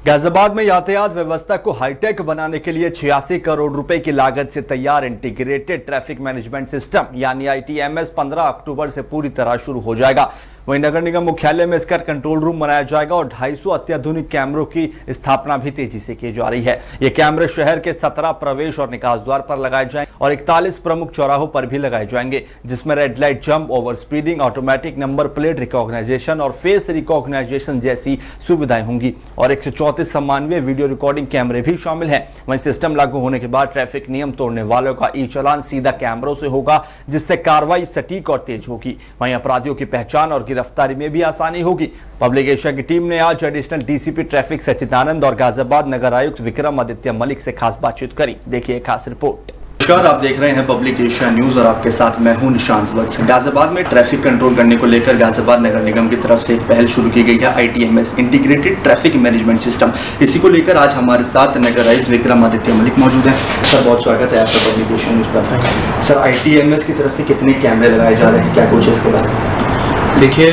गाजियाबाद में यातायात व्यवस्था को हाईटेक बनाने के लिए 86 करोड़ रुपए की लागत से तैयार इंटीग्रेटेड ट्रैफिक मैनेजमेंट सिस्टम यानी ITMS 15 अक्टूबर से पूरी तरह शुरू हो जाएगा। वहीं नगर निगम मुख्यालय में इसका कंट्रोल रूम बनाया जाएगा और 250 अत्याधुनिक कैमरों की स्थापना भी तेजी से की जा रही है। ये कैमरे शहर के 17 प्रवेश और निकास द्वार पर लगाए जाएंगे और 41 प्रमुख चौराहों पर भी लगाए जाएंगे, जिसमें red light jump, over speeding, automatic number plate recognisation और फेस रिकॉग्नाइजेशन जैसी सुविधाएं होंगी और 134 सम्माननीय वीडियो रिकॉर्डिंग कैमरे भी शामिल हैं। वहीं सिस्टम लागू होने के बाद ट्रैफिक नियम तोड़ने वालों का ई-चालान सीधा कैमरों से होगा, जिससे कार्रवाई सटीक और तेज होगी। वहीं अपराधियों की पहचान और गिरफ्तारी में भी आसानी होगी। पब्लिक एशिया की टीम ने आज एडिशनल डीसीपी ट्रैफिक सचिदानंद और गाजियाबाद नगर आयुक्त विक्रम आदित्य मलिक से खास बातचीत करी। देखिए खास रिपोर्ट। नमस्कार, आप देख रहे हैं पब्लिक एशिया न्यूज और आपके साथ मैं हूं निशांत वत्स। गाजियाबाद में ट्रैफिक कंट्रोल करने को लेकर गाजियाबाद नगर निगम की तरफ से एक पहल शुरू की गई है, ITMS integrated traffic management system. इसी को लेकर आज हमारे साथ नगर आयुक्त विक्रम आदित्य मलिक मौजूद हैं। सर, बहुत स्वागत है आपका पब्लिक एशिया न्यूज पर। सर, ITMS की तरफ से कितने कैमरे लगाए जा रहे हैं, क्या कुछ है इसके बारे में? देखिए,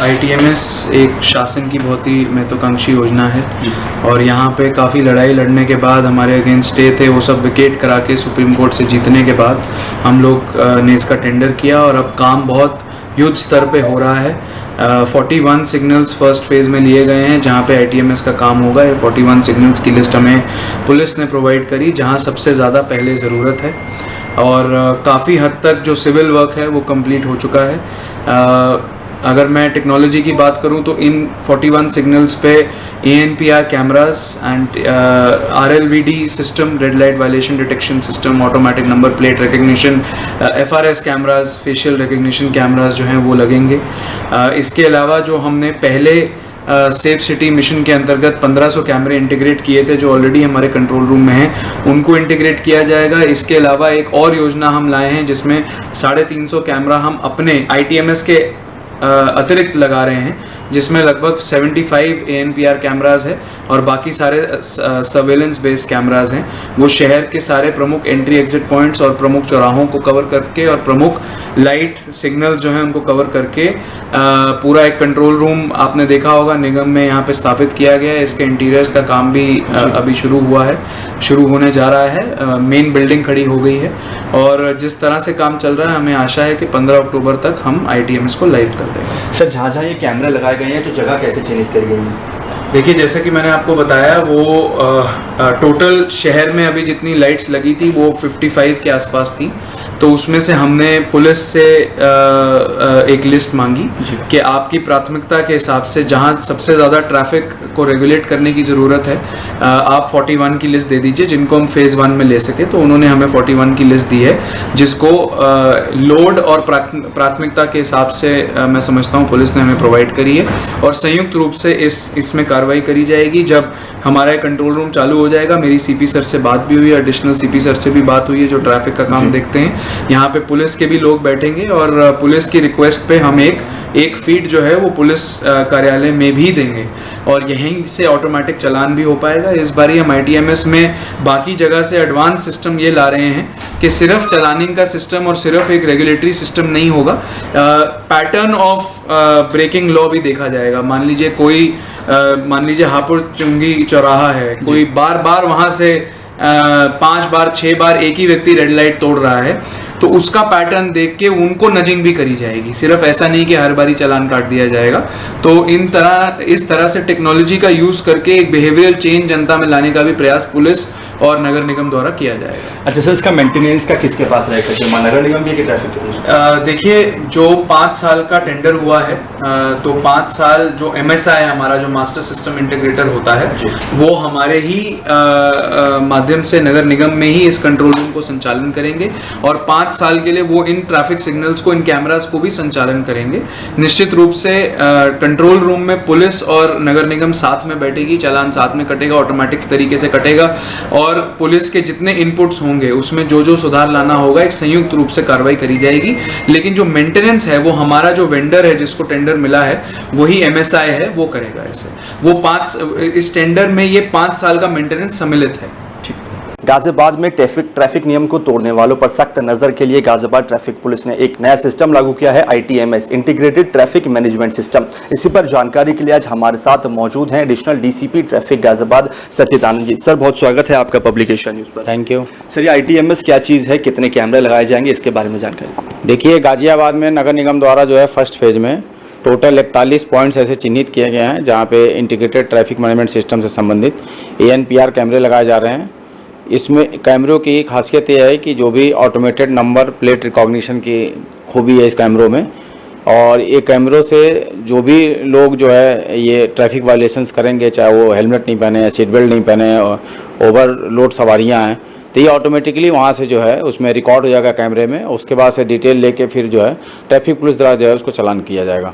ITMS एक शासन की बहुत ही महत्वाकांक्षी योजना है और यहाँ पे काफ़ी लड़ाई लड़ने के बाद हमारे अगेंस्ट स्टे थे, वो सब विकेट करा के सुप्रीम कोर्ट से जीतने के बाद हम लोग ने इसका टेंडर किया और अब काम बहुत युद्ध स्तर पे हो रहा है। 41 सिग्नल्स फर्स्ट फेज़ में लिए गए हैं जहाँ पे ITMS का काम होगा। ये 41 सिग्नल्स की लिस्ट हमें पुलिस ने प्रोवाइड करी, जहाँ सबसे ज़्यादा पहले ज़रूरत है और काफ़ी हद तक जो सिविल वर्क है वो कंप्लीट हो चुका है। अगर मैं टेक्नोलॉजी की बात करूं तो इन 41 सिग्नल्स पे ANPR cameras and RLVD system, red light violation detection system, automatic number plate recognition, FRS cameras, facial recognition cameras जो हैं वो लगेंगे। इसके अलावा जो हमने पहले सेफ सिटी मिशन के अंतर्गत 1500 कैमरे इंटीग्रेट किए थे जो ऑलरेडी हमारे कंट्रोल रूम में हैं, उनको इंटीग्रेट किया जाएगा। इसके अलावा एक और योजना हम लाए हैं जिसमें 350 कैमरा हम अपने ITMS के अतिरिक्त लगा रहे हैं, जिसमें लगभग 75 ANPR कैमराज है और बाकी सारे सर्वेलेंस बेस्ड कैमराज हैं। वो शहर के सारे प्रमुख एंट्री एग्जिट पॉइंट्स और प्रमुख चौराहों को कवर करके और प्रमुख लाइट सिग्नल्स जो हैं उनको कवर करके पूरा एक कंट्रोल रूम आपने देखा होगा निगम में यहाँ पे स्थापित किया गया है। इसके इंटीरियर्स का काम भी अभी शुरू होने जा रहा है। मेन बिल्डिंग खड़ी हो गई है और जिस तरह से काम चल रहा है हमें आशा है कि 15 अक्टूबर तक हम ITMS को लाइव कर देंगे। सर, जहाँ ये कैमरे लगाए गए हैं तो जगह कैसे चिन्हित करी गई है? देखिए, जैसे कि मैंने आपको बताया, वो टोटल शहर में अभी जितनी लाइट्स लगी थी वो 55 के आसपास थी, तो उसमें से हमने पुलिस से एक लिस्ट मांगी कि आपकी प्राथमिकता के हिसाब से जहां सबसे ज़्यादा ट्रैफिक को रेगुलेट करने की ज़रूरत है, आप 41 की लिस्ट दे दीजिए जिनको हम फेज़ 1 में ले सके। तो उन्होंने हमें 41 की लिस्ट दी है, जिसको लोड और प्राथमिकता के हिसाब से मैं समझता हूँ पुलिस ने हमें प्रोवाइड करी है और संयुक्त रूप से इसमें कार्रवाई करी जाएगी। जब हमारा कंट्रोल रूम चालू हो जाएगा, मेरी CP सर से बात भी हुई है, एडिशनल CP सर से भी बात हुई है जो ट्रैफिक का काम देखते हैं। यहाँ पे पुलिस के भी लोग बैठेंगे और पुलिस की रिक्वेस्ट पे हम एक फीट जो है वो पुलिस कार्यालय में भी देंगे और यहीं से ऑटोमेटिक चालान भी हो पाएगा। इस बार हम ITMS में बाकी जगह से एडवांस सिस्टम ये ला रहे हैं कि सिर्फ चलानिंग का सिस्टम और सिर्फ एक रेगुलेटरी सिस्टम नहीं होगा, पैटर्न ऑफ ब्रेकिंग लॉ भी देखा जाएगा। मान लीजिए हापुड़ चुंगी चौराहा है, कोई बार बार वहां से 5 बार 6 बार एक ही व्यक्ति रेड लाइट तोड़ रहा है, तो उसका पैटर्न देख के उनको नजिंग भी करी जाएगी। सिर्फ ऐसा नहीं कि हर बारी चालान काट दिया जाएगा। तो इस तरह से टेक्नोलॉजी का यूज करके एक बिहेवियरल चेंज जनता में लाने का भी प्रयास पुलिस और नगर निगम द्वारा किया जाएगा। अच्छा सर, इसका मेंटेनेंस का किसके पास रहेगा, नगर निगम की ट्रैफिक के? देखिए, जो 5 साल का टेंडर हुआ है, तो 5 साल जो MSI हमारा जो मास्टर सिस्टम इंटीग्रेटर होता है वो हमारे ही माध्यम से नगर निगम में ही इस कंट्रोल रूम को संचालन करेंगे और 5 साल के लिए वो इन ट्रैफिक सिग्नल्स को, इन कैमरास को भी संचालन करेंगे। निश्चित रूप से कंट्रोल रूम में पुलिस और नगर निगम साथ में बैठेगी, चालान साथ में कटेगा, ऑटोमेटिक तरीके से कटेगा और पुलिस के जितने इनपुट्स होंगे उसमें जो सुधार लाना होगा एक संयुक्त रूप से कार्रवाई करी जाएगी। लेकिन जो मेंटेनेंस है वो हमारा जो वेंडर है जिसको टेंडर मिला है वही MSI है, वो करेगा। इस टेंडर में ये 5 साल का मेंटेनेंस सम्मिलित है। गाजियाबाद में ट्रैफिक नियम को तोड़ने वालों पर सख्त नजर के लिए गाजियाबाद ट्रैफिक पुलिस ने एक नया सिस्टम लागू किया है, ITMS integrated traffic management system. इसी पर जानकारी के लिए आज हमारे साथ मौजूद हैं एडिशनल DCP ट्रैफिक गाजियाबाद सचित आनंद जी। सर, बहुत स्वागत है आपका पब्लिकेशन न्यूज पर। थैंक यू सर, ये ITMS क्या चीज़ है, कितने कैमरे लगाए जाएंगे, इसके बारे में जानकारी। देखिए, गाजियाबाद में नगर निगम द्वारा जो है फर्स्ट फेज में टोटल 41 पॉइंट्स ऐसे चिन्हित किए गए हैं जहां पे इंटीग्रेटेड ट्रैफिक मैनेजमेंट सिस्टम से संबंधित ANPR कैमरे लगाए जा रहे हैं। इसमें कैमरों की खासियत यह है कि जो भी ऑटोमेटेड नंबर प्लेट रिकॉग्निशन की खूबी है इस कैमरों में, और ये कैमरों से जो भी लोग जो है ये ट्रैफिक वायलेशंस करेंगे, चाहे वो हेलमेट नहीं पहने हैं, सीट बेल्ट नहीं पहने हैं, ओवरलोड सवारियाँ हैं, तो ये ऑटोमेटिकली वहाँ से जो है उसमें रिकॉर्ड हो जाएगा कैमरे में। उसके बाद से डिटेल लेके फिर जो है ट्रैफिक पुलिस द्वारा जो है उसको चालान किया जाएगा।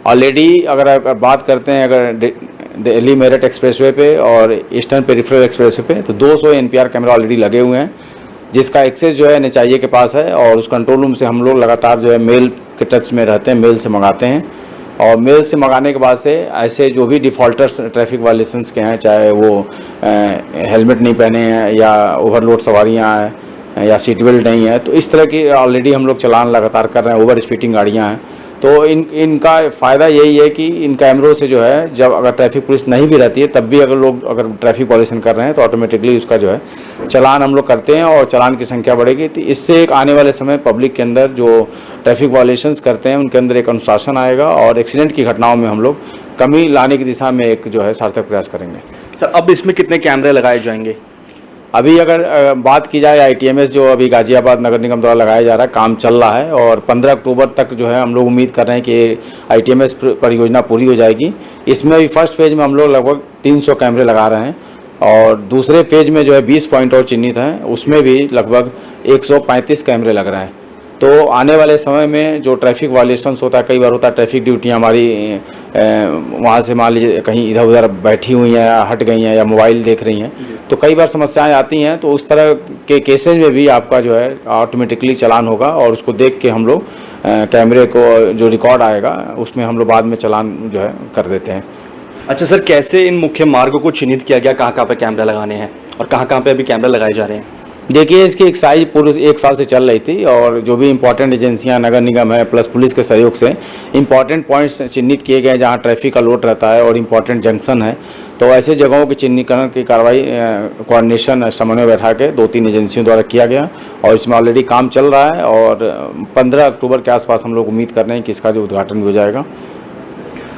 ऑलरेडी अगर बात करते हैं अगर दिल्ली मेरठ एक्सप्रेसवे पे और ईस्टर्न पेरिफेरल एक्सप्रेसवे पे, तो 200 NPR कैमरा ऑलरेडी लगे हुए हैं, जिसका एक्सेस जो है NHIA के पास है। और उस कंट्रोल रूम से हम लोग लगातार जो है मेल के टच में रहते हैं, मेल से मंगाते हैं। और मेल से मंगाने के बाद से ऐसे जो भी डिफ़ॉल्टर्स ट्रैफिक वायलेशंस के हैं, चाहे वो हेलमेट नहीं पहने हैं या ओवरलोड सवारियाँ हैं या सीट बेल्ट नहीं है, तो इस तरह की ऑलरेडी हम लोग चालान लगातार कर रहे हैं। ओवर स्पीडिंग गाड़ियाँ हैं, तो इनका फ़ायदा यही है कि इन कैमरों से जो है जब अगर ट्रैफिक पुलिस नहीं भी रहती है तब भी अगर लोग अगर ट्रैफिक वायलेशन कर रहे हैं तो ऑटोमेटिकली उसका जो है चालान हम लोग करते हैं और चालान की संख्या बढ़ेगी। तो इससे एक आने वाले समय पब्लिक के अंदर जो ट्रैफिक वायलेशंस करते हैं उनके अंदर एक अनुशासन आएगा और एक्सीडेंट की घटनाओं में हम लोग कमी लाने की दिशा में एक जो है सार्थक प्रयास करेंगे। सर, अब इसमें कितने कैमरे लगाए जाएंगे? अभी अगर बात की जाए ITMS जो अभी गाजियाबाद नगर निगम द्वारा लगाया जा रहा है, काम चल रहा है और 15 अक्टूबर तक जो है हम लोग उम्मीद कर रहे हैं कि ITMS परियोजना पूरी हो जाएगी। इसमें अभी फर्स्ट फेज में हम लोग लगभग 300 कैमरे लगा रहे हैं और दूसरे फेज में जो है 20 पॉइंट और चिन्हित हैं, उसमें भी लगभग 135 कैमरे लग रहे हैं। तो आने वाले समय में जो ट्रैफिक वायलेशंस होता है, कई बार होता है ट्रैफिक ड्यूटियाँ हमारी वहाँ से मान लीजिए कहीं इधर उधर बैठी हुई हैं, हट गई हैं या मोबाइल देख रही हैं, तो कई बार समस्याएं आती हैं। तो उस तरह के केसेज में भी आपका जो है ऑटोमेटिकली चालान होगा और उसको देख के हम लोग कैमरे को जो रिकॉर्ड आएगा उसमें हम लोग बाद में चालान जो है कर देते हैं। अच्छा सर, कैसे इन मुख्य मार्गों को चिन्हित किया गया, कहाँ पे कैमरा लगाने हैं और कहाँ पे अभी कैमरा लगाए जा रहे हैं? देखिए, इसकी एक्साइज पूरे 1 साल से चल रही थी और जो भी इम्पोर्टेंट एजेंसियां नगर निगम है प्लस पुलिस के सहयोग से इम्पोर्टेंट पॉइंट्स चिन्हित किए गए जहां ट्रैफिक का लोड रहता है और इम्पोर्टेंट जंक्शन है, तो ऐसे जगहों के चिन्हीकरण की कार्रवाई कोऑर्डिनेशन समन्वय बैठा के 2-3 एजेंसियों द्वारा किया गया और इसमें ऑलरेडी काम चल रहा है और 15 अक्टूबर के आसपास हम लोग उम्मीद कर रहे हैं कि इसका जो उद्घाटन भी हो जाएगा।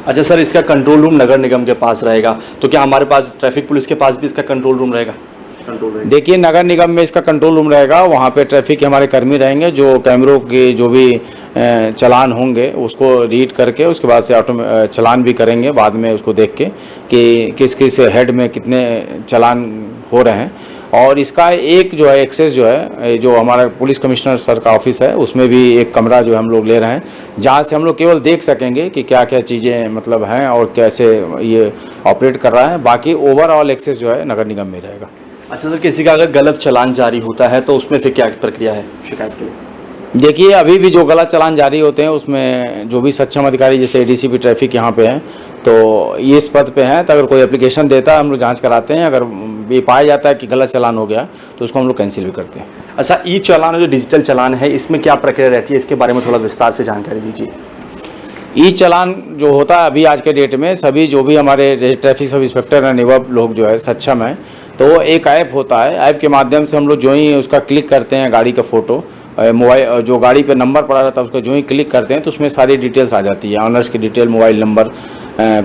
अच्छा सर, इसका कंट्रोल रूम नगर निगम के पास रहेगा, तो क्या हमारे पास ट्रैफिक पुलिस के पास भी इसका कंट्रोल रूम रहेगा? देखिए, नगर निगम में इसका कंट्रोल रूम रहेगा, वहाँ पे ट्रैफिक के हमारे कर्मी रहेंगे जो कैमरों के जो भी चालान होंगे उसको रीड करके उसके बाद से चालान भी करेंगे बाद में उसको देख के कि किस किस हेड में कितने चालान हो रहे हैं। और इसका एक जो है एक्सेस जो है जो हमारा पुलिस कमिश्नर सर का ऑफिस है उसमें भी एक कमरा जो हम लोग ले रहे हैं जहाँ से हम लोग केवल देख सकेंगे कि क्या क्या चीज़ें मतलब हैं और कैसे ये ऑपरेट कर रहा है। बाकी ओवरऑल एक्सेस जो है नगर निगम में रहेगा। अच्छा सर, किसी का अगर गलत चालान जारी होता है तो उसमें फिर क्या प्रक्रिया है शिकायत के लिए? देखिए, अभी भी जो गलत चालान जारी होते हैं उसमें जो भी सक्षम अधिकारी जैसे ADCP ट्रैफिक यहाँ पे हैं तो ये इस पद पे हैं, तो अगर कोई एप्लीकेशन देता है हम लोग जांच कराते हैं। अगर ये पाया जाता है कि गलत चालान हो गया तो उसको हम लोग कैंसिल भी करते हैं। अच्छा, ई चालान जो डिजिटल चालान है इसमें क्या प्रक्रिया रहती है, इसके बारे में थोड़ा विस्तार से जानकारी दीजिए। ई चालान जो होता है अभी आज के डेट में सभी जो भी हमारे ट्रैफिक सब इंस्पेक्टर हैं निवब लोग जो है सक्षम है, तो एक ऐप होता है, ऐप के माध्यम से हम लोग जो ही उसका क्लिक करते हैं गाड़ी का फ़ोटो मोबाइल जो गाड़ी पे नंबर पड़ा रहता है उसको जो ही क्लिक करते हैं तो उसमें सारी डिटेल्स आ जाती है, ऑनर्स की डिटेल, मोबाइल नंबर,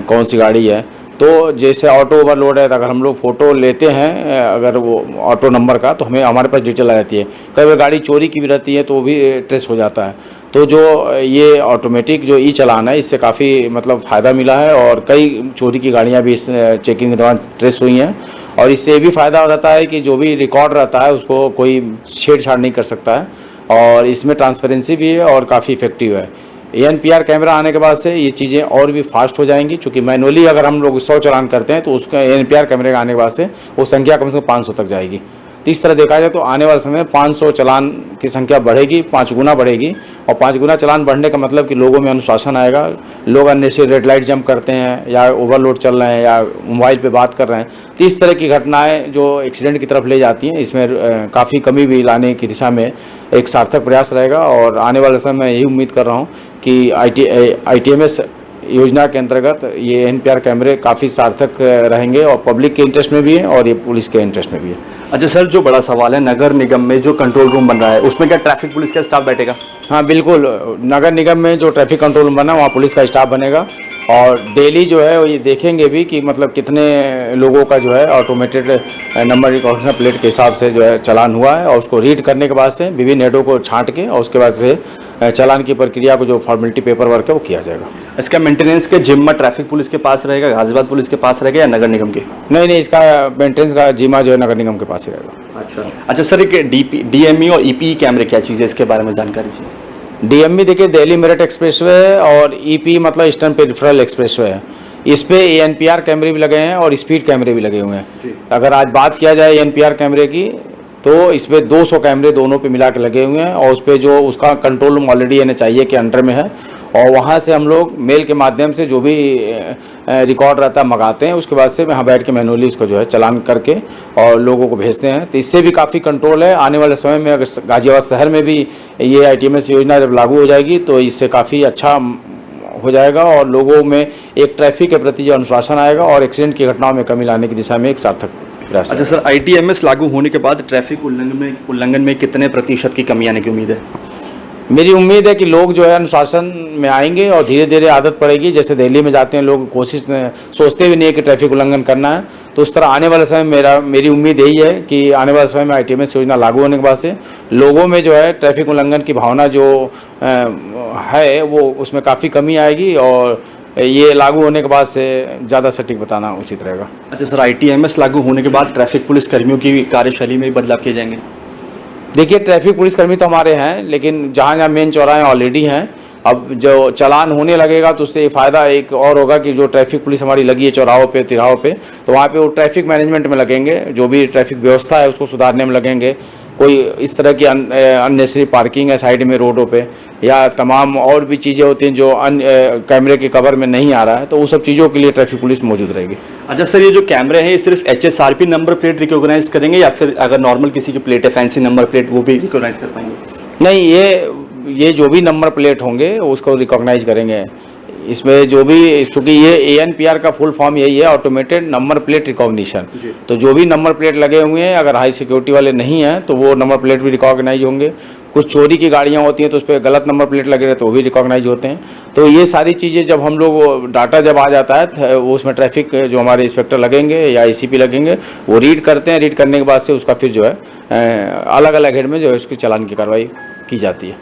कौन सी गाड़ी है। तो जैसे ऑटो ओवरलोड है तो अगर हम लोग फ़ोटो लेते हैं अगर वो ऑटो नंबर का तो हमें हमारे पास डिटेल आ जाती है। कई बार गाड़ी चोरी की भी रहती है तो वो भी ट्रेस हो जाता है। तो जो ये ऑटोमेटिक जो ई चालान है इससे काफ़ी मतलब फ़ायदा मिला है और कई चोरी की गाड़ियाँ भी इस चेकिंग के दौरान ट्रेस हुई हैं। और इससे भी फ़ायदा हो जाता है कि जो भी रिकॉर्ड रहता है उसको कोई छेड़छाड़ नहीं कर सकता है और इसमें ट्रांसपेरेंसी भी है और काफ़ी इफेक्टिव है। ANPR कैमरा आने के बाद से ये चीज़ें और भी फास्ट हो जाएंगी, क्योंकि मैनुअली अगर हम लोग 100 चालान करते हैं तो उसका ANPR कैमरे का आने के बाद से वो संख्या कम से कम 500 तक जाएगी। तो इस तरह देखा जाए तो आने वाले समय में 500 चालान की संख्या बढ़ेगी, 5 गुना बढ़ेगी। और 5 गुना चालान बढ़ने का मतलब कि लोगों में अनुशासन आएगा। लोग अननेसेसरी रेड लाइट जंप करते हैं या ओवरलोड चल रहे हैं या मोबाइल पे बात कर रहे हैं, तो इस तरह की घटनाएं जो एक्सीडेंट की तरफ ले जाती हैं, इसमें काफ़ी कमी भी लाने की दिशा में एक सार्थक प्रयास रहेगा। और आने वाले समय में यही उम्मीद कर रहा हूँ कि ITMS योजना के अंतर्गत ये NPR कैमरे काफ़ी सार्थक रहेंगे और पब्लिक के इंटरेस्ट में भी है और ये पुलिस के इंटरेस्ट में भी है। अच्छा सर, जो बड़ा सवाल है, नगर निगम में जो कंट्रोल रूम बन रहा है उसमें क्या ट्रैफिक पुलिस का स्टाफ बैठेगा? हाँ बिल्कुल, नगर निगम में जो ट्रैफिक कंट्रोल रूम बना वहाँ पुलिस का स्टाफ बनेगा और डेली जो है ये देखेंगे भी कि मतलब कितने लोगों का जो है ऑटोमेटेड नंबर रिकॉग्निशन प्लेट के हिसाब से जो है चालान हुआ है, और उसको रीड करने के बाद से विभिन्न हेडों को छांट के और उसके बाद से चालान की प्रक्रिया को जो फॉर्मेलिटी पेपर वर्क है वो किया जाएगा। इसका मेंटेनेंस के जिम्मा ट्रैफिक पुलिस के पास रहेगा, गाजियाबाद पुलिस के पास रहेगा या नगर निगम के? नहीं, इसका मेंटेनेंस का जिम्मा जो है नगर निगम के पास ही रहेगा। अच्छा सर, एक DME और EPE कैमरे क्या चीज़ है, इसके बारे में जानकारी चाहिए। DME देखिए दिल्ली मेरठ एक्सप्रेसवे है और EPE मतलब ईस्टर्न पेरिफेरल एक्सप्रेसवे है। इस पे ANPR कैमरे भी लगे हैं और स्पीड कैमरे भी लगे हुए हैं। अगर आज बात किया जाए ANPR कैमरे की तो इसमें 200 कैमरे दोनों पे मिला के लगे हुए हैं और उस पर जो उसका कंट्रोल रूम ऑलरेडी NHIA के अंडर में है और वहाँ से हम लोग मेल के माध्यम से जो भी रिकॉर्ड रहता है मंगाते हैं, उसके बाद से वहाँ बैठ के मैनुअली उसको जो है चालान करके और लोगों को भेजते हैं। तो इससे भी काफ़ी कंट्रोल है। आने वाले समय में अगर गाजियाबाद शहर में भी ये ITMS योजना जब लागू हो जाएगी तो इससे काफ़ी अच्छा हो जाएगा और लोगों में एक ट्रैफिक के प्रति जो अनुशासन आएगा और एक्सीडेंट की घटनाओं में कमी लाने की दिशा में एक सार्थक प्रयास। अच्छा सर, ITMS लागू होने के बाद ट्रैफिक उल्लंघन में कितने प्रतिशत की कमी आने की उम्मीद है? मेरी उम्मीद है कि लोग जो है अनुशासन में आएंगे और धीरे धीरे आदत पड़ेगी। जैसे दिल्ली में जाते हैं लोग सोचते भी नहीं है कि ट्रैफिक उल्लंघन करना है, तो उस तरह आने वाले समय मेरी उम्मीद यही है कि आने वाले समय में ITMS योजना लागू होने के बाद से लोगों में जो है ट्रैफिक उल्लंघन की भावना जो है वो उसमें काफ़ी कमी आएगी और ये लागू होने के बाद से ज़्यादा सटीक बताना उचित रहेगा। अच्छा सर, ITMS लागू होने के बाद ट्रैफिक पुलिस कर्मियों की कार्यशैली में भी बदलाव किए जाएंगे? देखिए ट्रैफिक पुलिसकर्मी तो हमारे हैं, लेकिन जहाँ जहाँ मेन चौराहे ऑलरेडी हैं, अब जो चालान होने लगेगा तो उससे फ़ायदा एक और होगा कि जो ट्रैफिक पुलिस हमारी लगी है चौराहों पे तिराहों पे, तो वहाँ पे वो ट्रैफिक मैनेजमेंट में लगेंगे, जो भी ट्रैफिक व्यवस्था है उसको सुधारने में लगेंगे। कोई इस तरह की अननेसेसरी पार्किंग है साइड में रोडों पे या तमाम और भी चीज़ें होती हैं जो कैमरे के कवर में नहीं आ रहा है, तो वो सब चीज़ों के लिए ट्रैफिक पुलिस मौजूद रहेगी। अच्छा सर, ये जो कैमरे हैं ये सिर्फ HSRP नंबर प्लेट रिकॉग्नाइज करेंगे या फिर अगर नॉर्मल किसी की प्लेट है, फैंसी नंबर प्लेट, वो भी रिकॉग्नाइज कर पाएंगे? नहीं, ये जो भी नंबर प्लेट होंगे उसको रिकॉग्नाइज करेंगे। इसमें जो भी, क्योंकि ये ANPR का फुल फॉर्म यही है, ऑटोमेटेड नंबर प्लेट रिकॉग्निशन। तो जो भी नंबर प्लेट लगे हुए हैं, अगर हाई सिक्योरिटी वाले नहीं हैं तो वो नंबर प्लेट भी रिकॉग्नाइज होंगे। कुछ चोरी की गाड़ियां होती हैं तो उस पर गलत नंबर प्लेट लगे रहते तो वो भी रिकॉग्नाइज होते हैं। तो ये सारी चीज़ें जब हम लोग डाटा जब आ जाता है वो उसमें ट्रैफिक जो हमारे इंस्पेक्टर लगेंगे या ACP लगेंगे वो रीड करते हैं। रीड करने के बाद से उसका फिर जो है अलग अलग हेड में जो है उसकी चालान की कार्रवाई की जाती है।